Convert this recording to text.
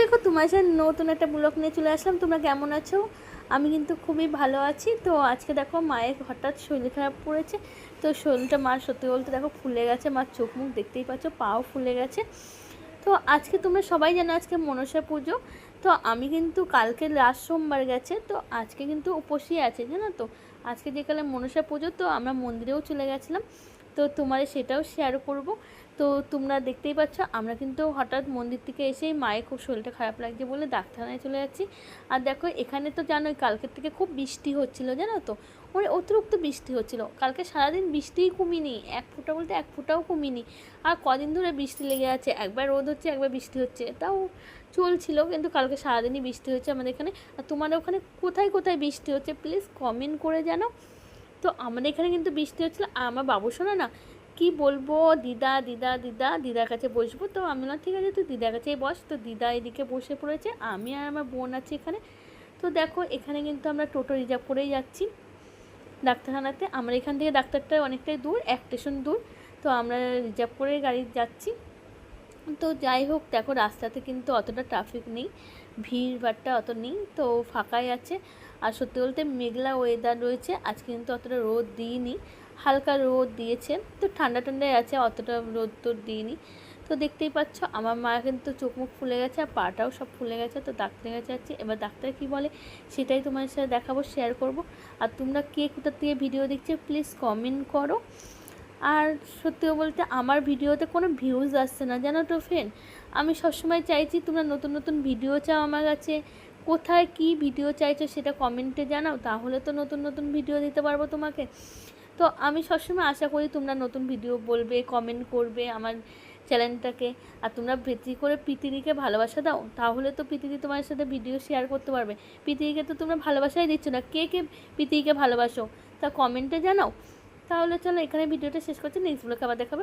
দেখো তোমার সাথে নতুন একটা ব্লগ নিয়ে চলে আসলাম। তোমরা কেমন আছো? আমি কিন্তু খুবই ভালো আছি। তো আজকে দেখো মায়ের হঠাৎ শরীর খারাপ পড়েছে। তো শরীরটা মার সত্যি বলতে দেখো ফুলে গেছে, মার চোখ মুখ দেখতেই পাচ্ছ, পাও ফুলে গেছে। তো আজকে তোমরা সবাই জানো আজকে মনসা পুজো। তো আমি কিন্তু কালকে লাস্ট সোমবার গেছে, তো আজকে কিন্তু উপোসই আছে জানো তো। আজকে যেকালে মনসা পুজো, তো আমরা মন্দিরেও চলে গেছিলাম। তো তোমাদের সেটাও শেয়ার করব। তো তোমরা দেখতেই পাচ্ছ আমরা কিন্তু হঠাৎ মন্দির থেকে এসেই মায়ের খুব শরীরটা খারাপ লাগছে বলে ডাক্তারখানায় চলে যাচ্ছি। আর দেখো এখানে তো জানোই কালকের থেকে খুব বৃষ্টি হচ্ছিলো জানো তো, মানে অতিরিক্ত বৃষ্টি হচ্ছিলো। কালকে সারাদিন বৃষ্টিই কমিনি, এক ফোঁটা বলতে এক ফোঁটাও কমিনি। আর কদিন ধরে বৃষ্টি লেগে আছে, একবার রোদ হচ্ছে একবার বৃষ্টি হচ্ছে, তাও চলছিল। কিন্তু কালকে সারাদিনই বৃষ্টি হচ্ছে আমাদের এখানে। আর তোমাদের ওখানে কোথায় কোথায় বৃষ্টি হচ্ছে প্লিজ কমেন্ট করে জানাও। তো আমাদের এখানে কিন্তু বৃষ্টি হচ্ছিলো। আর আমার বাবু শোনা না কি বলবো, দিদা দিদা দিদা দিদার কাছে বসবো। তো আমি না ঠিক আছে তুই দিদার কাছেই বস। তো দিদা এদিকে বসে পড়েছে, আমি আর আমার বোন আছি এখানে। তো দেখো এখানে কিন্তু আমরা টোটো রিজার্ভ করেই যাচ্ছি ডাক্তারখানাতে। আমার এখান থেকে ডাক্তারটা অনেকটাই দূর, এক স্টেশন দূর। তো আমরা রিজার্ভ করে গাড়ি যাচ্ছি। তো যাই হোক দেখো রাস্তাতে কিন্তু অতটা ট্রাফিক নেই, ভিড়ভাড়টা অত নেই, তো ফাঁকাই আছে। আর সত্যি বলতে মেঘলা ওয়েদার রয়েছে, আজকে কিন্তু অতটা রোদ দিইনি, হালকা রোদ দিয়েছে। তো ঠান্ডা ঠান্ডাই আছে, অতটা রোদ তো দিইনি। তো দেখতেই পাচ্ছ আমার মা কিন্তু চোখ মুখ ফুলে গেছে আর পাটাও সব ফুলে গেছে। তো ডাক্তারের কাছে যাচ্ছি, এবার ডাক্তার কী বলে সেটাই তোমার সাথে দেখাবো, শেয়ার করব। আর তোমরা কে কোথা থেকে ভিডিও দেখছো প্লিজ কমেন্ট করো। আর সত্যি বলতে আমার ভিডিওতে কোনো ভিউজ আসছে না জানো তো ফ্রেন্ড। আমি সবসময় চাইছি তোমরা নতুন নতুন ভিডিও চাও আমার কাছে, কোথায় কি ভিডিও চাইছো সেটা কমেন্টে জানাও, তাহলে তো নতুন নতুন ভিডিও দিতে পারবো তোমাকে। তো আমি সবসময় আশা করি তোমরা নতুন ভিডিও বলবে, কমেন্ট করবে আমার চ্যানেলটাকে। আর তোমরা বেশি করে পৃথিবীকে ভালোবাসা দাও, তাহলে তো পৃথিবী তোমার সাথে ভিডিও শেয়ার করতে পারবে। পৃথিবীকে তো তোমরা ভালোবাসাই দিচ্ছ না, কে কে পৃথিবীকে ভালোবাসো তা কমেন্টে জানাও। তাহলে চলো এখানে ভিডিওটা শেষ করছি, নেক্সট ব্লগে আবার দেখাবে।